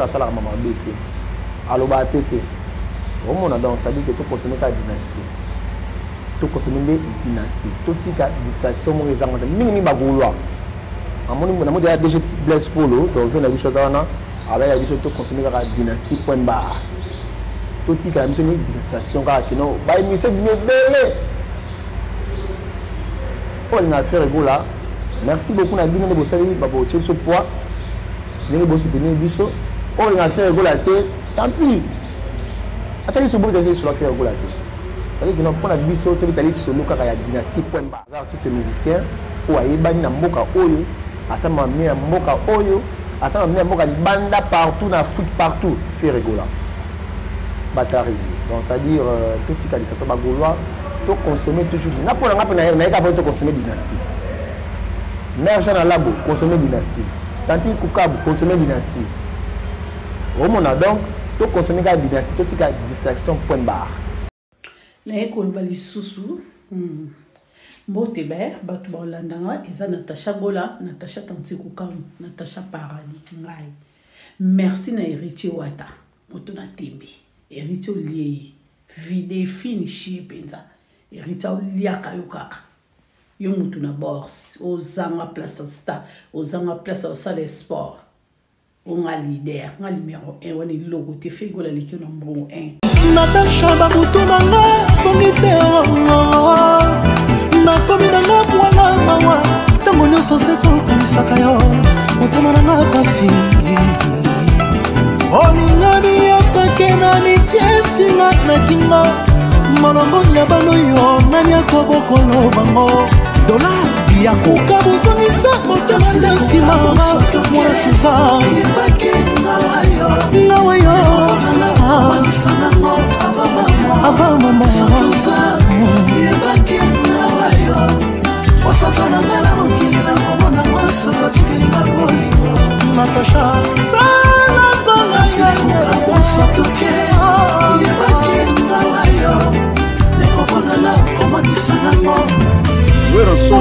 à ça la maman bête. Alors bah pété. Au monde donc ça dit que tout consommer ta dynastie. Tout consommer des dynasties. Tout tika distraction mon exemple. Mingi ba gouloa. Amoni mo déjà déjà bless polo donc vient la vie chose ana avec la vie tout consommer la dynastie point barre. Tout tika mission ni distraction ka kino ba mission bien belé. On a fait là. Merci beaucoup na bino de bosali ba bo tshel so poids. Ni bo soutenir biso. On a fait là tant pis. Attendez ce bout de vie sur la faire rigolate. Ça veut dire que nous prenons biso to bitali solo kaka ya dynastie point bas. Artiste musicien ou ayebani na mboka oyo, asama mi na mboka oyo, asama mi na mboka libanda partout na Afrique partout, fait rigola. Batari. Donc ça veut dire tout ce qui a ça ba gaulois, to consommer toujours. Na pour nga na ka to consommer dynastie. Mère Jeanne Alabo consommer dynastie. Tantine Kukabu consommer dynastie. Au monde donc to consommer la dynastie, to tika distraction point barre. Na ekoloba lisusu mbote be bato baolandanga eza Natasha Gola, Natasha Tantikukamu, Natasha Paradis ngai. Merci na héritier wata moto na tembi héritier olié vide finishi penza héritier oliaka yokaka yo moto na bourse ozanga place star ozanga place au salle sport on a leader on a numéro 1 on est logo te fait gola l'équipe numéro 1 Natasha babutu nanga bongite na komi nanga mwana mawa tango nyonso se tokanisaka yo motema nanga pasi olingani yokake na mitiesinga na kinga molongo ya bano yo nani akobokolo bango dolas biyako kabuzongisa motema nde nsima mwana Suzanne nawe yo avant maman Natasha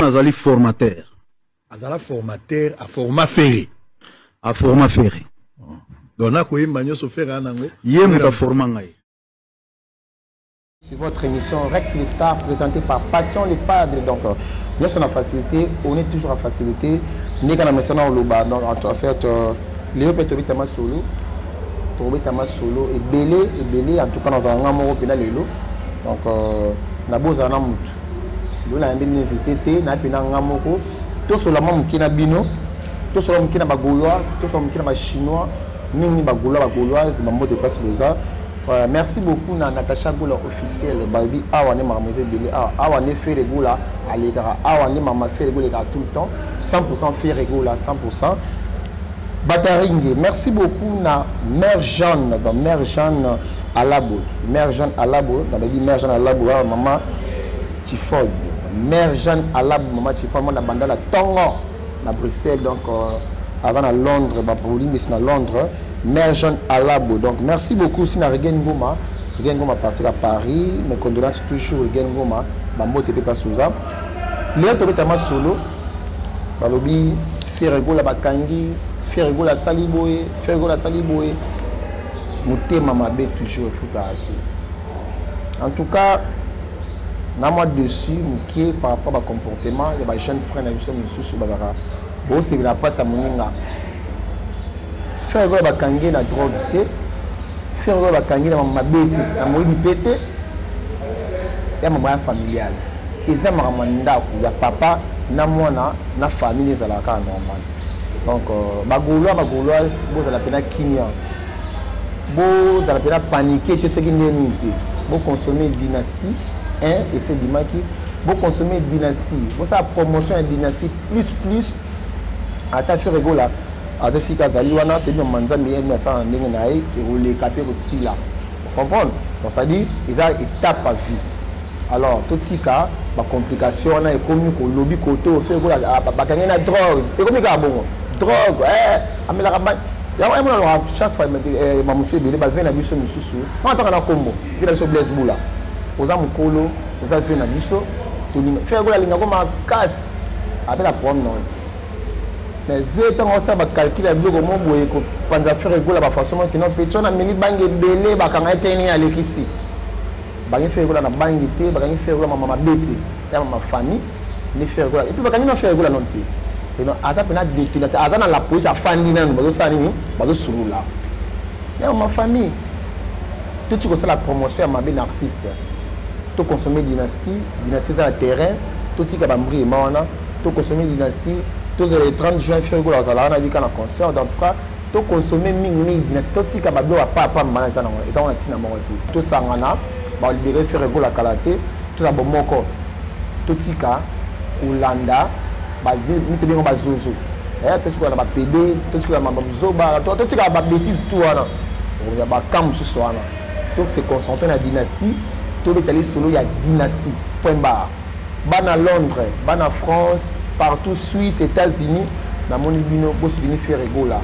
Azali formateur. Azala formateur à format ferré. À format ferré. Donc na koyemba nyoso ferré anango. Yemu ta format ngai. C'est votre émission Rex le Star présentée par Passion les Padres. Donc, nous sommes en facilité, on est toujours en facilité. Nous sommes maintenant au Loba. Donc, en fait, Léo peut tomber tellement solo. Et belé, en tout cas, dans un amour pénal et l'eau. Donc, nous avons un amour. Nous avons une invité, nous avons un amour. Tout sur la maman qui n'a bino, tout sur la maman qui n'a pas gaulois, tout sur la maman qui n'a pas chinois, nous n'a pas gaulois, c'est maman de passe le ça. Merci beaucoup à Natasha Gola officielle Babi awane mademoiselle Belé awane fait Gola à l'égard awane maman fait Gola tout le temps 100% fait Gola 100% Bataringue. Merci beaucoup à Mère Jeanne dans Mère Jeanne à Labo Mère Jeanne à Labo dans dit Mère Jeanne à Labo maman Tifod Mère Jeanne à Labo maman Tifod moi na bandala Tongo à Bruxelles donc à Londres pour lui mais c'est à Londres. Mère Jeanne Alabo. Donc merci beaucoup si na Regen Goma. Regen Goma partir à Paris. Mes condoléances toujours Regen Goma. Bambo te pas souza. Léo te tama solo. Balobi Ferrego la bakangi, Ferrego la saliboé, Ferrego la saliboé. Motema mabe toujours futa ati. En tout cas, na moi dessus, mukie par rapport à comportement, il y a des jeunes frères na biso mususu bazaka. Bo c'est la passe à moninga. Faire la bakangi na drogue te faire la bakangi na mabeti na moyibi pete ya mama familiale eza mama ndako ya papa na mwana na famille za la ka normal donc bagoulois boza la pena kimia boza la pena paniquer chez ceux qui n'ont pas bo consommer dynastie et c'est dimaki bo consommer dynastie bo sa promotion et dynastie plus attache rigola azasi kazali wana te no manzambe yema sa ndenge na ye et capé aussi là comprendre donc ça dit ils a étape à vie alors tout tika ba complication na ekomi ko lobby côté au fait ba kanga na drogue ekomi ka bon drogue amela ka ba ya moi moi chaque fois ma monsieur belé ba vient na biso mususu on attend na kombo vient na biso blaise bula oza mukolo oza vient na biso to faire gola linga ko ma casse avec la problème non mais vu tant ça va calculer le bloc au monde où il pense à faire égola la façon qui non peut on a mis banque belé ba quand été à l'équipe banque faire égola na banque té banque faire égola maman bêti et ma famille ni faire égola et puis banque ni faire égola non té c'est non asa pena détenu asa na la police a fandi na bazo sani ni bazo surula et ma famille tout tu connais la promotion à ma belle artiste tout consommer dynastie ça terrain tout ce qui va mourir maintenant tout consommer dynastie tous les 30 juin février la zala na bika na concert donc quoi tout consommer mingi dynastie tout ce qui va bloquer pas mana ça on a tina monti tout sangana ba libérer février la kalaté tout ça bon moko tout ce qui Olanda ba ni te bien ba zozo tout ce qui va ba PD tout ce qui va ba zoba tout ce qui va ba bêtise tout wana on ya ba kam ce soir tout se concentrer na dynastie tout est allé solo il y a dynastie point barre bana Londres bana France partout Suisse États-Unis na mon libino boss vini faire égola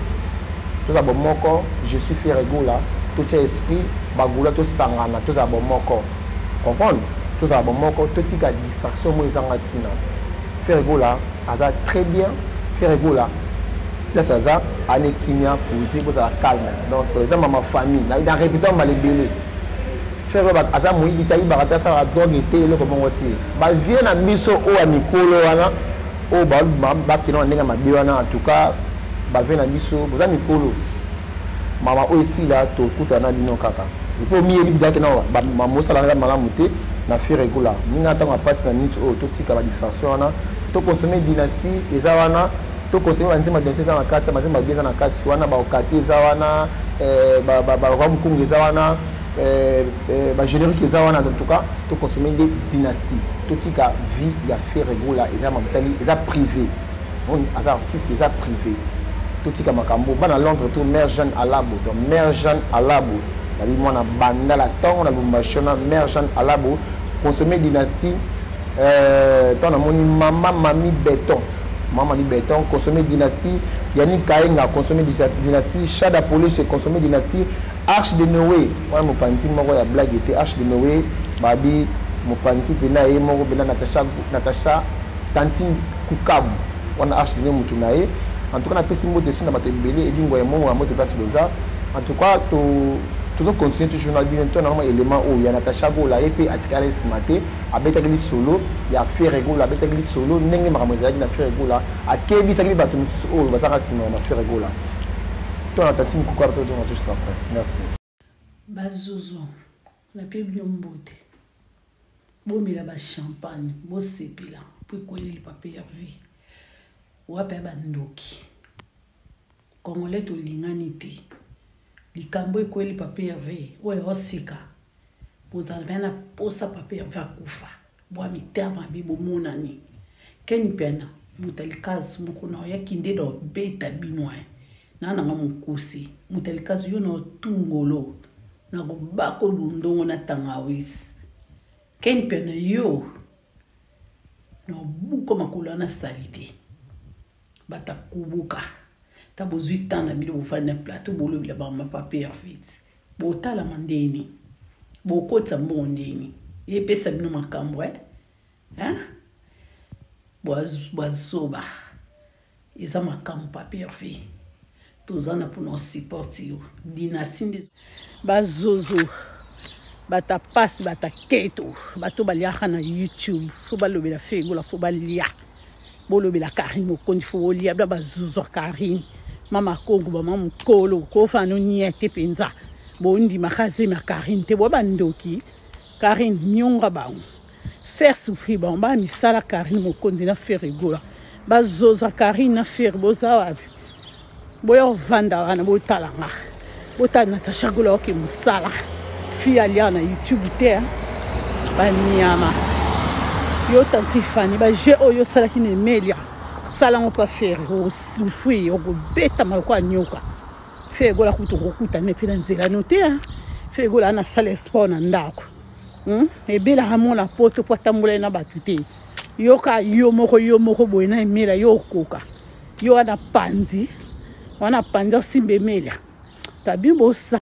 tout ça bon moko je suis faire égola tout esprit bagula tout sangana tout ça bon moko comprendre tout ça bon moko tout tika distraction mo ezangatina faire égola aza très bien faire égola là ça ça ane kimia poser pour ça calme donc ça ma famille na répétant ma libélé faire aza moi bitayi barata ça drogue était le comment woté ba vient na miso o amikolo wana o ba kino ndenge mabe wana en tout cas ba vient na miso boza mikolo mama o ici là to kutana bino kaka et pour mi ebi bidaki na ba mosala na malamu te na faire régular ninga tanga passe na niche o to tika ba distraction wana to consommer dynastie eza wana to consommer banzima dynastie za na kati banzima bieza na kati wana ba okati eza wana ba ramkungu eza wana ba générique eza wana en tout cas to consommer des dynasties to tika vie ya faire régular eza mabitali eza privé on asa artiste eza privé to tika makambo bana Londres to mère Jeanne Alabo donc mère Jeanne Alabo la vie moi na banda la temps na bombachona mère Jeanne Alabo consommer dynastie tant na moni maman mami béton consommer dynastie Yannick Kainga consommer dynastie Chada Police consommer dynastie Arche de Noé ouais mon panti moko ya blague était Arche de Noé babi mon panti pena e moko bena Natasha Tantine Kukabu on Arche de Noé mutunae en tout cas na pesi mbote suna bato belé et dingo ya mongo moto place boza en tout cas toujours continuer toujours na bientôt na élément où il y a Natasha Gola et puis atikale simate abetaki solo ya faire régola abetaki solo ndenge makamozaki na faire régola akebi sakili bato mususu o basaka sima na faire régola to na tatine kokara to na tout ça après merci bazozo la pebli mbote bomela ba champagne bo sepila po koyeli papier ya vie wape bandoki congolais to lingani te likambo ekweli papier ve oyo osika bozala bena posa papier ve akufa bwa mitama bibo monani keni pena mutalikazi mukuna yakinde do beta binwa nana ngamukusi mutalikazi yo no tungolo na go bako lundongo na tangawis keni pena yo no buko makula na salite batakubuka tabo 8 ans na bilo bofana plateau bolo bila ba ma papier vite botala mandeni bokota mbondeni yepesa bino makambo hein boazoba eza makambo papier vite tozana pour nos supporter dynastie bazozo bata passe bata keto bato baliaka na YouTube fo balobela fegola fo balia bolobela Karine Mokondi fo olia bla bazozo Karine mama Kongo ba mama Kolo ko fa no niete penza bondi makaze ma Karine te bo bandoki Karine nyonga ba faire souffrir ba mba misala Karine Mokondi na faire rigola bazozo Karine na faire boza wapi boyo vanda wana botalanga botana Natasha Gola ke musala fi alia na YouTube te banyama yo tantifani ba je oyo sala kine melia sala ngo pa faire o souffrir o beta malko nyoka fe gola kutukuta ne pila nzela note fe gola na sala sport na ndako e bela hamona poto po tambula na batute yo ka yo moko boina emela yo koka yo ana panzi wana panza simbe melia tabimbo sa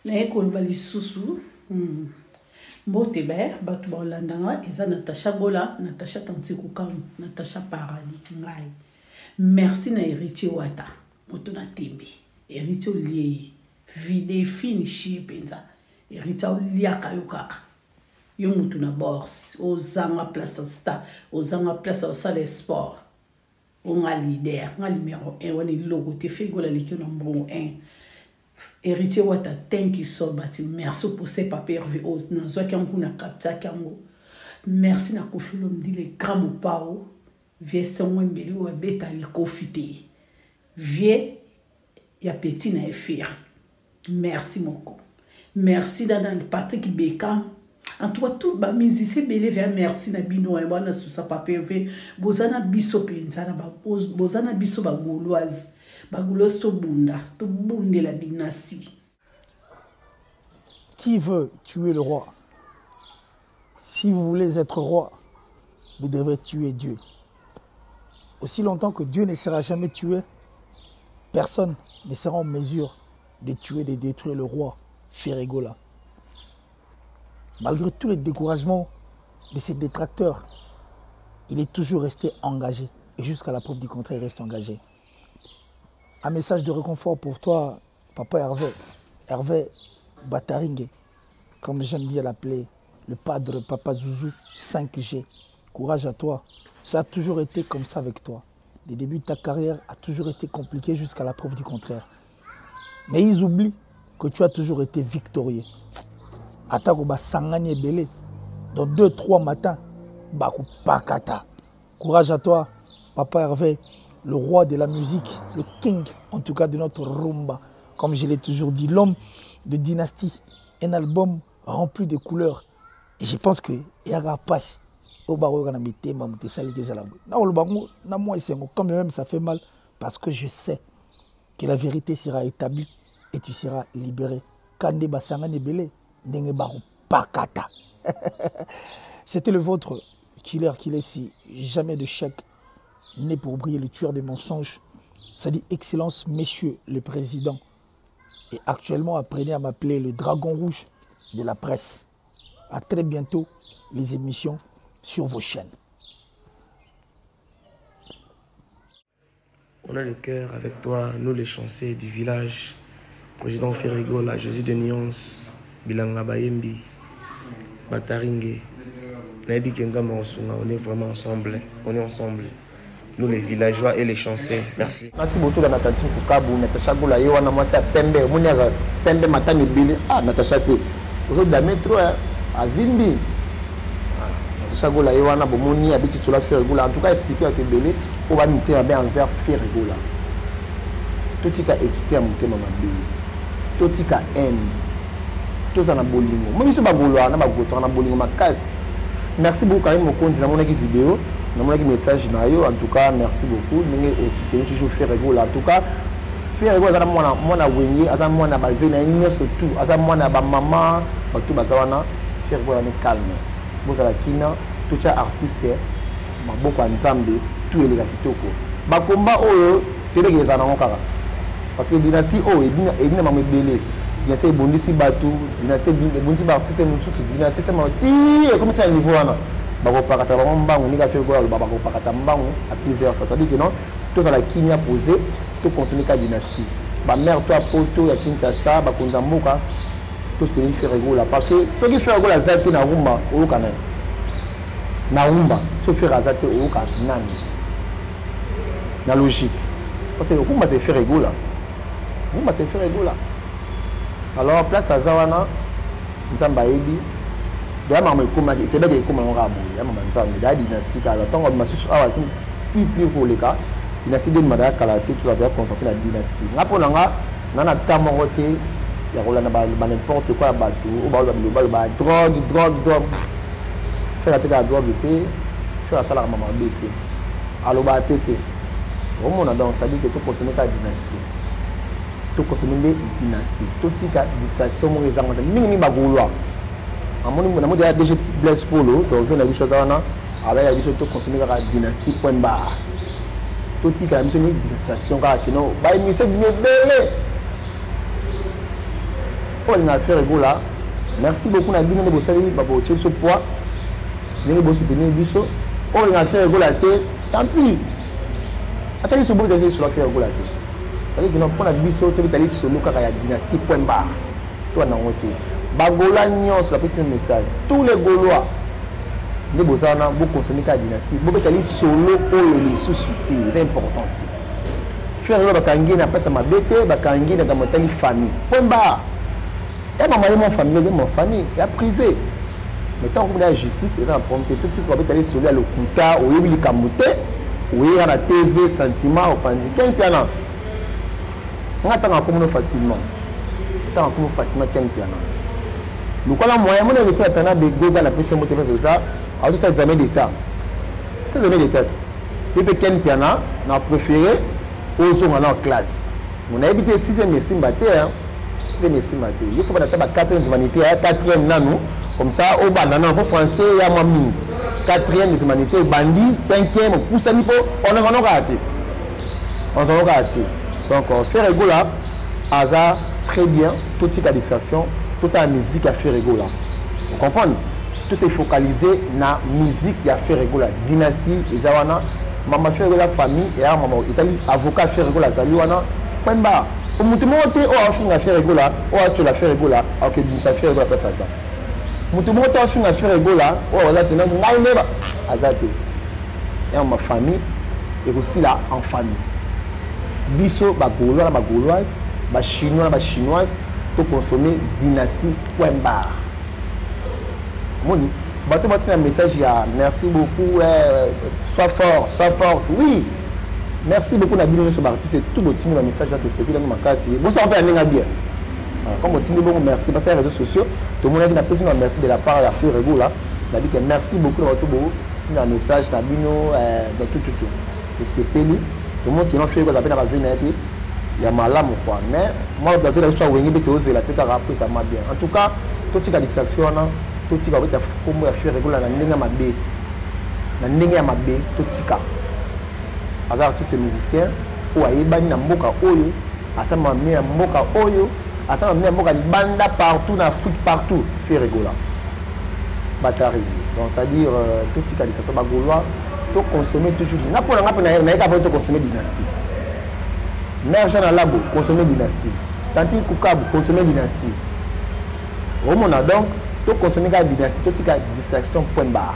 na ekoloba lisusu mbote be bato baolandanga eza Natasha Gola Natasha Tantikukamu Natasha Paradis ngai merci na héritier wata moto na tembi héritier lié vide finishi penza héritier liaka yo kaka yo moto na bourse ozanga place star ozanga place au salle sport on a leader on a numéro 1 on est logo te fait gola l'équipe numéro 1 héritier wata thank you so much merci pour ces papiers RVO na zo kangu na kapta kangu merci na kofilo mdile grand pao vie songo mbeli wa beta li kofite vie ya petit na efir merci moko merci dana Patrick Beka en toi tout ba musicien belé vers merci na bino e bana sous sa papier v bozana biso penza na ba bozana biso ba gauloise ba gauloise to bunde la dynastie. Qui veut tuer le roi? Si vous voulez être roi, vous devrez tuer Dieu. Aussi longtemps que Dieu ne sera jamais tué, personne ne sera en mesure de tuer, de détruire le roi Ferregola. Malgré tous les découragements de ses détracteurs, il est toujours resté engagé. Et jusqu'à la preuve du contraire, il reste engagé. Un message de réconfort pour toi, Papa Hervé. Hervé Bataringue, comme j'aime bien l'appeler, le padre Papa Zouzou 5G. Courage à toi. Ça a toujours été comme ça avec toi. Le début de ta carrière a toujours été compliqué jusqu'à la preuve du contraire. Mais ils oublient que tu as toujours été victorieux. Atakoba Sangani Belé, dans 2-3 matins, Baku Pakata. Courage à toi, Papa Hervé, le roi de la musique, le king, en tout cas de notre rumba. Comme je l'ai toujours dit, l'homme de dynastie. Un album rempli de couleurs. Et je pense que Yaga passe. Quand même ça fait mal parce que je sais que la vérité sera établie et tu seras libéré. C'était le vôtre, Killer si jamais de chèque, né pour briller, le tueur des mensonges. Ça dit Excellence, Messieurs le Président. Et actuellement, apprenez à m'appeler le Dragon Rouge de la presse. À très bientôt, les émissions sur vos chaînes. On a le cœur avec toi, nous les chanceux du village, Président Ferregola, Jésus de Nyons, Bilanga Bayembi, Bataringue, Naïbi Kenzama Osunga, on est vraiment ensemble, Nous les villageois et les chanceux. Merci. Merci beaucoup à Natacha Kukabu, Natacha Gola, Yoana Massa Pembe, Mouniazat, Pembe Matani Bili, Natacha P. Aujourd'hui, la métro à Vimbi. Natacha Gola, Yoana Bomoni, habite sur la Ferregola. En tout cas, expliquer à tes délais, on va monter envers Ferregola. Tout ce qui a expliqué à monter dans ma vie. Tout ce qui a haine. Tout ça, on a bolingo. Moi, je suis pas gaulois, on a bolingo, ma casse. Merci beaucoup, quand même, mon dans mon vidéo. Dans mon message, en tout cas, merci beaucoup. Nous soutenons toujours Ferregola. En tout cas, Ferregola, c'est moi, Wenye, c'est moi, Balvé, surtout, c'est moi, maman, tout basawana, Ferregola est calme. Vous avez kina, tout les artistes, beaucoup ensemble, tout est les kitoko. Bakomba oyo, télé les anamokara. Parce que dynastie oh, et bien maman belé. Dynastie bondisi batu, dynastie bondisi batu, c'est mon soutien, dynastie c'est mon tir, comme ça niveau là. Bakopakata bambango ni ka Ferregola bakopakata mbango à plusieurs fois. Ça dit que non, tout ça la kinya posé, tout consommer ka dynastie. Ba mère toi poto ya Kinshasa, ba konzamboka, tout c'est Ferregola parce que ceux qui Ferregola zati na rumba au kana. Na rumba, ce faire zati au kana nani. Na logique. Parce que rumba c'est Ferregola. Rumba c'est Ferregola. Alors place à Zawana, Nzamba Ebi. D'ailleurs, maman comment il était comment on raboule, maman ça, mais d'ailleurs dynastie car tant qu'on m'a su plus pour les cas, dynastie de Madame Kalaté tu vas bien concentrer la dynastie. Là pour l'anga, nana tamoroté, il y a rolana n'importe quoi bateau, au bal drogue, faire la tête à drogue était, faire la salle à maman bête, alors bah tête. Au monde donc ça dit que tout consommer la dynastie, tout consommer les dynasties, tout ce qui a distraction mon les armes, minimum bagoulois. On a déjà blessé pour l'eau, donc on a vu chose avec la vision de consommer la dynastie point barre. Tout ce qui a mis une distraction qui non, bah il s'est bien belé. On a fait Ferregola. Merci beaucoup na bien de bosser pour tirer ce poids. Nous bosser soutenir biso. On a fait Ferregola tant pis. Attends, ils sont beaux d'aller sur la faire gola. C'est-à-dire que nous prenons biso, tu veux aller solo car il y a dynastie point barre. Toi non tu. Bagola nyon sur la piste message. Tous les Gaulois, les bozana, beaucoup consommer la dynastie. Beaucoup d'aller solo ou les sous-soutés, c'est important. Faire le bakangi n'a pas sa mabete, bakangi n'a pas ma famille. Point barre. Et ma maman, mon famille, mon famille, il y a privé. Mais tant que la justice, c'est un problème. Tout de suite, on va aller solo à l'okuta, ou il y a kamute, ou il y a la TV, sentiment, au pandi. Quel piano? On attend encore facilement. On attend encore facilement quel piano. Nous avons moyen de retirer des go dans la pression motivée de ça. À tout ça, examen d'état. C'est examen d'état. Et puis, quel piano, on a préféré aux autres en classe. On a habité 6e et 6e bataille. 6e et 6e bataille. Il faut que nous ayons 4e humanité, 4e nanou. Comme ça, au banana, en français, il y a moins mine. 4e humanité, bandit, 5e, pousse à niveau, on a raté. On a raté. Donc, faire rigolo là, hasard, très bien, tout type d'extraction. Toute la musique a fait rigolo. Vous comprenez? Tout c'est focalisé dans la musique qui a fait rigolo. Dynastie, Izawana, maman fait rigolo famille, et maman Italie, avocat fait rigolo, Zaliwana. Point bas. Au moment où on a fait rigolo, tu l'as fait rigolo, ok, ça fait rigolo après ça. Au moment où on a fait rigolo, on a tenu un azate. Et ma famille, et aussi là, en famille. Biso, Bagaulois, Bagauloise, Chinois, Chinoise, pour consommer dynastie point barre. Moni, bateau bâti un message, il y a merci beaucoup, sois fort, sois forte. Oui, merci beaucoup Nabil sur Barti, c'est tout beau un message à tous ceux qui dans ma case. Vous savez pas un bien. Comme vous dites beaucoup merci parce que les réseaux sociaux, tout le monde a dit un merci de la part de la fille Rego là. Nabil que merci beaucoup de votre beau, un message Nabino dans tout. C'est payé. Le monde qui n'a fait que la peine à venir, il y a mal ou quoi. Mais moi, je vais dire que je la tête à rappeler, ça m'a bien. En tout cas, tout ce qui a des actions, tout ce qui a fait régulier, tout ce qui a artiste musicien, ou à Ibani, à Moka Oyo, à sa mamie, à Moka Oyo, à sa mamie, à Moka Banda partout, dans l'Afrique, partout, fait régulier. Batari. Donc, c'est-à-dire, tout ce qui a des actions, Gaulois, consommer toujours. N'a pas de consommer dynastie. Merjan à labo, consommer dynastie. Tanti Koukab, consommer dynastie. Au monde donc, tout consommer la dynastie, tout ce distraction point barre.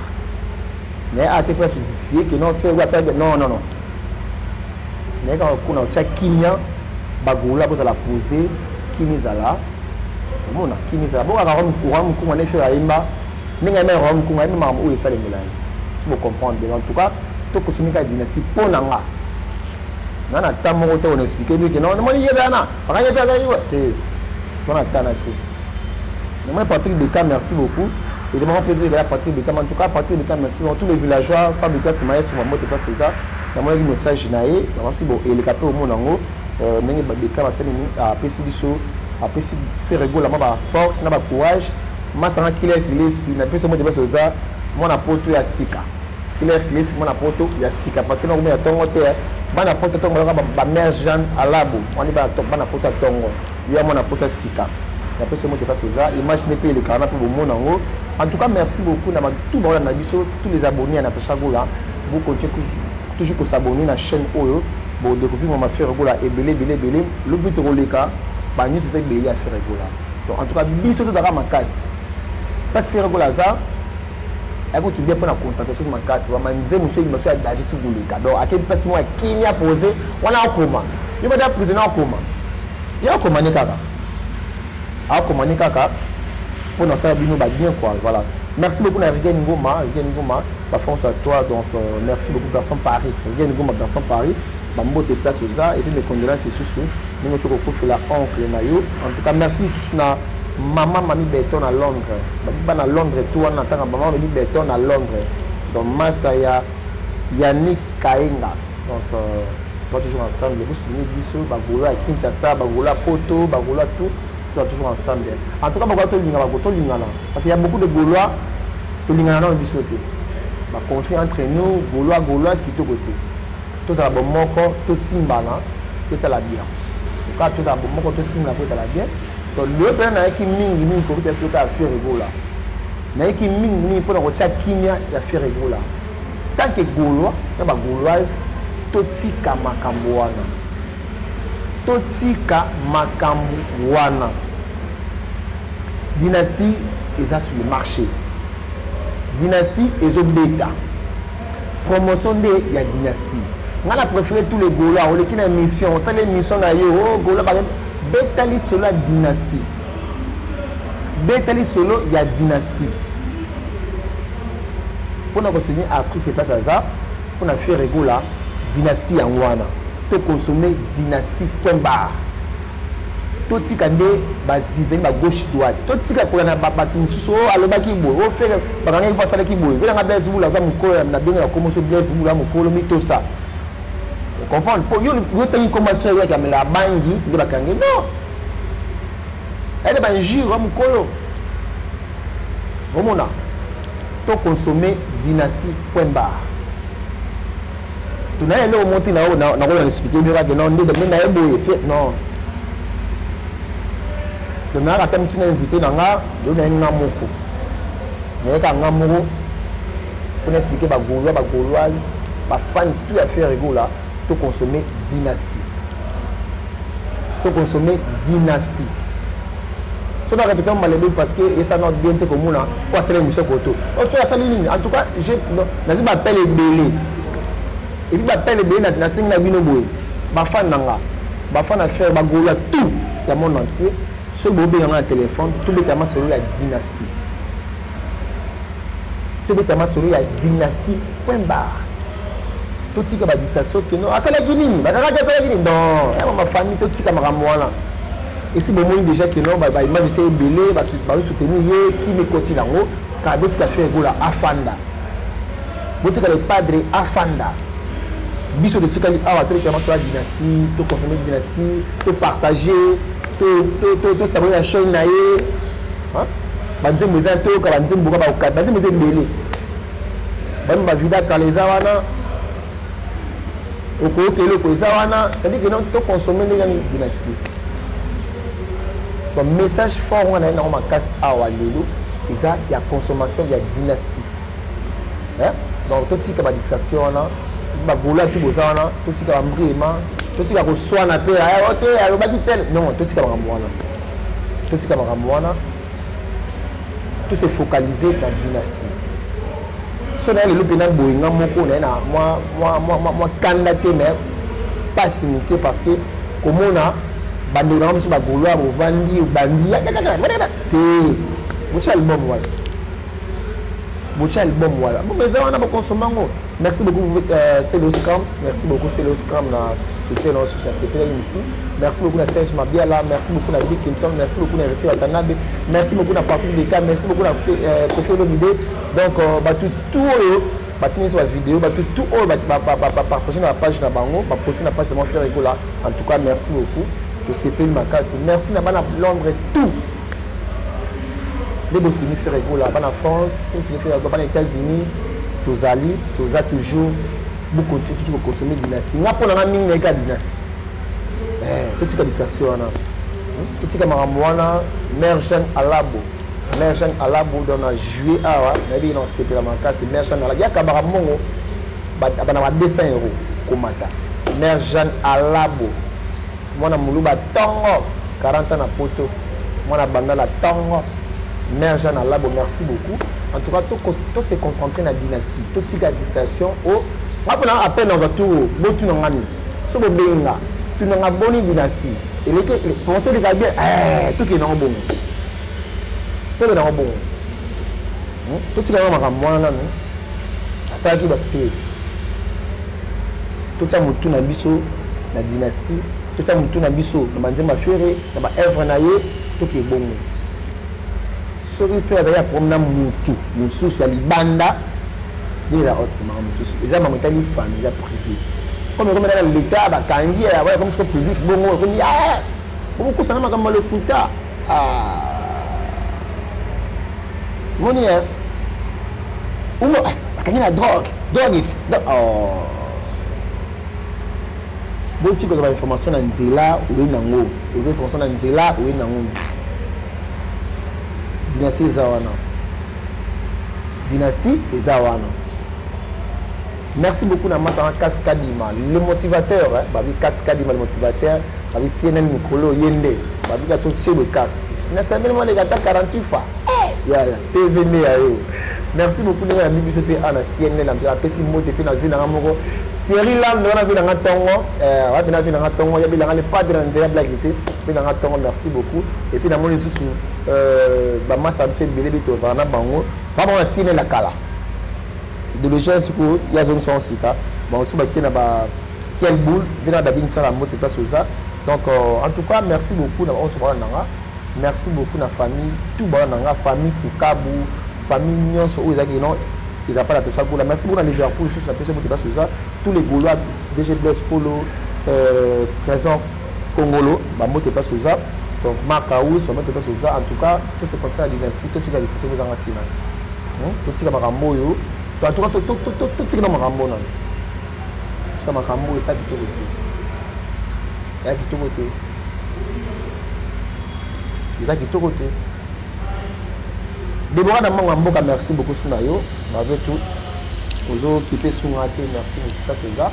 Mais à tes presse justifié que non, fait ça, non. Mais quand on a tcha kimia, bagoula, vous allez poser, kimizala. Au monde, kimizala. Bon, alors, on a fait à Imba, mais on a fait où est ça les moulins. Vous comprendre. En tout cas, tout consommer la dynastie pour nanga. Non, on a expliqué que non, on y est là. On a fait Patrick Beka, merci beaucoup. Et demandons Pedro Patrick Beka. En tout cas, Patrick Beka, merci beaucoup. Tous les villageois, fabricants, c'est maïs, sur ma moto, pas sur ça. Il y a un message naïe. Merci beaucoup. Et les capés au monde en haut, mais Beka va s'aligner à PCBSO, à PC faire rigolo, la force, n'a pas courage. Moi, ça m'a qu'il est filé, si n'a pas ce mot de pas sur ça. Mon apôtre ya sika. Il est filé, mon apôtre ya sika. Parce que nous avons un tongo terre. Mon apôtre tongo, ma mère Jeanne à labo. On est pas mon apôtre tongo. Il y a mon apôtre sika. Il y a pas ce mot de pas sur ça. Imaginez pas les carnats pour le monde en haut. En tout cas, merci beaucoup. Tout le monde a dit tous les abonnés à Natacha Gola. Vous continuez toujours à s'abonner à la chaîne Oyo. Pour découvrir mon affaire Gola et belé. Le but de Roleka, nous c'est belé à faire Gola. Donc en tout cas, bisous de ma casse. Parce que faire Gola ça. Elle va te dire pour la concentration sur ma casse. On va dire monsieur il me fait d'agir sur le cadeau. À quel place moi qui n'y a posé, on a un coma. Il va dire prisonnier en coma. Il y a un coma ni kaka. Un coma ni kaka. Pour nous ça bien quoi. Voilà. Merci beaucoup à Rigen Ngoma, la France à toi. Donc merci beaucoup garçon Paris. Rigen Ngoma garçon Paris. Bambo te place aux arts et puis mes condoléances c'est sous. Nous tu recouvres la oncle Mayo. En tout cas merci na maman m'a mis béton à Londres. À Londres, tout en attendant, maman m'a mis béton à Londres. Donc, master, il y a Yannick Kainga. Donc, on va toujours ensemble. Vous souvenez Bissou, Bagoula, Kinshasa, Bagoula, Poto, Bagoula, tout. Tu vas toujours ensemble. En tout cas, Bagoula, tout l'ingana. Parce qu'il y a beaucoup de Gaulois, tout l'ingana dans le Bissou. Le conflit entre nous, Gaulois, ce qui est au côté. Tout ça, bon, moko, tout Simba, tout ça, la bien. En tout cas, tout ça, bon, moko, tout Simba, tout ça, la bien. Donc, le père n'a qui ming pour que ce soit fait rigolo. N'a qui ming pour que chaque kimia a fait rigolo. Tant que Gaulois, il y a Gauloise, totika makambo wana. Totika makambo wana. Dynastie est sur le marché. Dynastie est au bêta. Promotion de la dynastie. On a préféré tous les Gola, on a une mission, on a une mission d'ailleurs, oh Gola par exemple, Betali solo la dynastie. Betali solo il y a dynastie. Pour nous consommer actrice et place à ça, on a fait Gola dynastie en Wana. Pour consommer dynastie point barre. Tout ce qui est basé sur gauche droite. Tout ce qui est pour la batou so aloba ki boy. O faire baganga pas ça ki boy. Vela nga blaise vous la va mukolo na benga comme so blaise vous la mukolo mito ça. Vous comprenez? Pour yo tani comment faire ya kamela bangi de bakange. Non. Elle ba njiro mukolo. Omona. To consommer dynastie point barre. Tu n'as pas monté na na expliquer bien que non de na eboye fait non. Donc, je suis invité dans la Namoko. Je suis Namoko pour expliquer les Gaulois, les Gauloises, les fans, tout à fait rigolo pour consommer dynastie. Pour consommer dynastie. Si on a répété parce que ça n'a bien été comme nous, pour faire l'émission Koto. On fait ça ligne. En tout cas, je m'appelle Ebélé. Et puis, je m'appelle Ebélé, je suis Nabinoboé. Je suis fan Nanga. Je suis fan à faire les Gaulois, tout dans le monde entier. Ce bébé a un téléphone, tout le temps sur la dynastie. Tout le temps sur la dynastie. Point barre. Tout ce qui est distraction que non. Ah, c'est la Guinée. Non, ma famille, tout ce qui est là. Et si vous avez déjà que non, je vais essayer de belé, je vais soutenir qui me continue en haut. Car d'autres qui ont fait Afanda. Vous avez le padre Afanda. Biso de Tchikali, ah, tout le temps sur la dynastie, tout consommer la dynastie, tout partager. Tout savoir la chaîne naïe hein banze meza to ka banze mboka ba okata banze meza belé ban ba vida kaleza wana oko kele ko zawana ça dit que non to consommer les dynastie ton message fort on a na ma casse awa lelo ça il y a consommation il y a dynastie hein donc tout ce qui ba distraction wana ba gola tout bozana tout ce qui ba mbrima tout ce qui a reçu un appel, non, tout ce qui a tout ce qui a tout s'est focalisé dans la dynastie. Si on a le pénal boinga, moi, candidaté, mais pas simulé parce que, comme on a, bandouram sur la gouloire, ou vandi, ou bandi, merci beaucoup Céloscram, merci beaucoup Céloscram na soutien dans social CP. Merci beaucoup à Serge Mabiala, merci beaucoup à Big Kinton, merci beaucoup à Reti Watanabe, merci beaucoup à Patrick Deka, merci beaucoup à Kofi Olomide. Donc tout sur la vidéo, tout partager la page na bango, poster la page de mon frère Egola. En tout cas, merci beaucoup de CP Makasi. Merci na bana Londres tout. Les boss venus faire Egola, bana France, tout les faire bana États-Unis. Tous alliés, tous a toujours beaucoup de choses pour consommer dynastie. N'a pas la même dynastie. Tout ce qui est distraction, tout ce qui est maramouana, mère Jeanne Alabo, mère Jeanne Alabo dans la juillet awa, nabi dans ce que la manque c'est mère Jeanne Alabo. Il y a kamaramongo, bana 200 € komata. Mère Jeanne Alabo, moi na muluba tongo, 40 ans na poto, moi na bandala tongo. Mère Jeanne Alabo, merci beaucoup. En tout cas, tout s'est concentré dans la dynastie. Tout ce qui est distraction. On a appelé dans un tour. Tu n'as pas tu n'as pas bonne dynastie. Et les conseils de Gabriel, tout qui est dans le bon. Tout est dans le bon. Tout ce qui est dans le bon. Ça qui va faire. Tout ça, tout na biso la dynastie. Tout ça, tout na biso na banzema ferré, na ba œuvre na ye, tout qui est bon. Faire ça comme mutu mususu libanda déjà autrement mususu les hommes ont été famille privé comme dans l'état ba kangi ya comme ce public bongo comme ah beaucoup ça na comme le puta ah moni hein umo kangi na drogue it oh bon tu as information na nzela ou nango aux informations na nzela ou nango dynastie Zawana. Dynastie Zawana. Merci beaucoup Namasana Kaskadima, le motivateur, Babi Kaskadima le motivateur, Babi CNN Mikolo Yende, Babi Kassotche le casque. Je n'ai simplement les gars 48 fois. TVN merci beaucoup les amis du CPA na CNN na pesi moté fait na vie na moko. Thierry Lam na vie na tongo, wa na vie na tongo, ya bilanga le padre nzela blaguité, vie na tongo merci beaucoup et puis na mon sous ba massa fait belé bito na bango, ba ba CNN la kala. Idéologie c'est pour il y a zone sans sika bon sous baki na ba quelle boule vient d'abin ça la moto place ça donc en tout cas merci beaucoup na on se voit nanga merci beaucoup na famille tout ba nanga famille tout kabu famille nyonso o ezaki non ils a pas la pêche pour la merci beaucoup na Liverpool juste la pêche moto place ça tous les Gaulois DG Blaise Polo trésor congolo ba moto place ça donc Makaous ba moto place ça en tout cas tout ce constat la dynastie tout ce qui a laissé sur les angatina tout ce qui va ramboyo tout ce qui est dans ma rambo, tout ce qui est dans ma rambo, c'est ça qui est tout côté. C'est ça qui est tout côté. C'est ça qui est tout côté. Déborah dans mon rambo, merci beaucoup Sunayo, avec tout. Aux autres qui étaient sous raté, merci beaucoup. Ça c'est ça.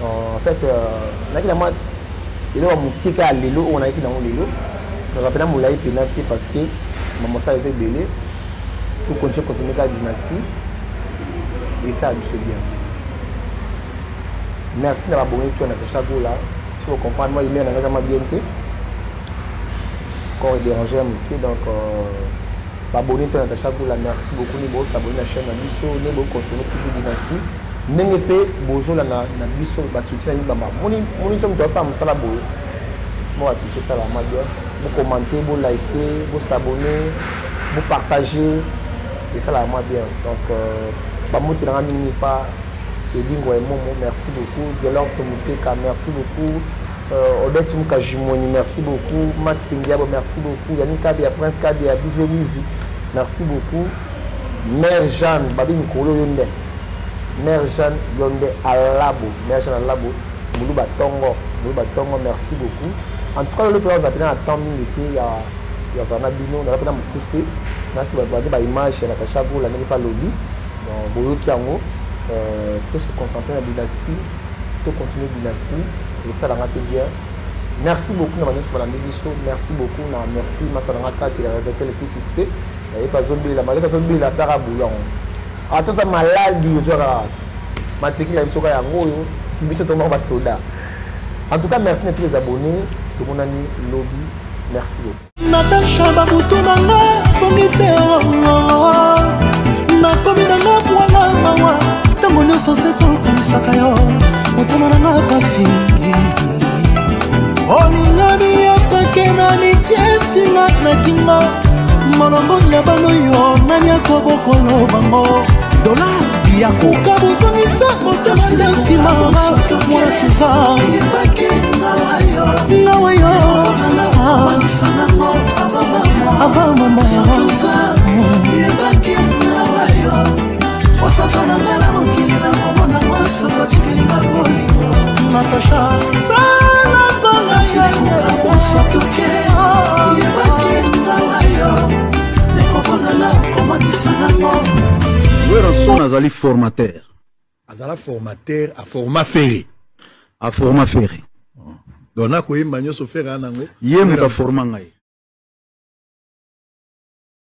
En fait, on a évidemment, il y a un petit cas à l'élo, on a écrit dans l'élo. On rappelle mon laïc pénalité parce que maman ça les a belé. Tout continue à consommer la dynastie. Et ça, c'est bien. Merci d'avoir abonné tout à Natacha Gola. Si vous comprenez, moi, il est dans la bien. Quand il dérange un peu, donc, abonné tout à Natacha Gola. Merci beaucoup. Nous allons s'abonner à la chaîne Nabiso. Nous allons consommer toujours Dynastie. Nous allons la Nabiso, soutien à Nibama. Mon somme doit ça, ça la boue. Moi, soutien ça la magie. Vous commentez, vous likez, vous s'abonnez, vous partagez. Et ça la magie bien. Donc, merci beaucoup. Delors Tomuteka, merci beaucoup. Odette Mukajimoni, merci beaucoup. Matt Pindiabo, merci beaucoup. Yannick Kabia, Prince Kabia, DJ Wizi, merci beaucoup. Mère Jeanne, Babi Mikolo Yonde. Mère Jeanne Yonde Alabo. Mère Jeanne Alabo. Moulouba Tongo, merci beaucoup. En tout cas, le président a appelé à temps milité. Il y a Zanabino, on a appelé à me pousser. Merci beaucoup. L'image, Natacha Gola, n'est pas lobby. Boyo Kiango, tout se concentrer dans la dynastie, tout continuer la dynastie, et ça l'a bien. Merci beaucoup, merci beaucoup, merci, Massalanaka, il a réservé les plus suspects, et pas zombie, la maladie, la tarabouillon. À tout ça, malade, il y aura ma technique, il y aura un mot, il y aura un soldat. En tout cas, merci à tous les abonnés, tout le monde a dit lobby, merci beaucoup. Natacha Babutunanga, nakomi nanga mwana mawa ntango nyonso se tokanisaka yo motema nanga pasi olingani yokokena mitiesinga na kingo molongo ya bano yo nani akobokolo bango dolas biyako kabozongisa motema na nsima mwana suza nawe yo ava mama Natacha, Son azali formateur. Azala formateur à format ferré. A format ferré. Donc na ko yemba nyoso ferré anango. Yemba format ngai.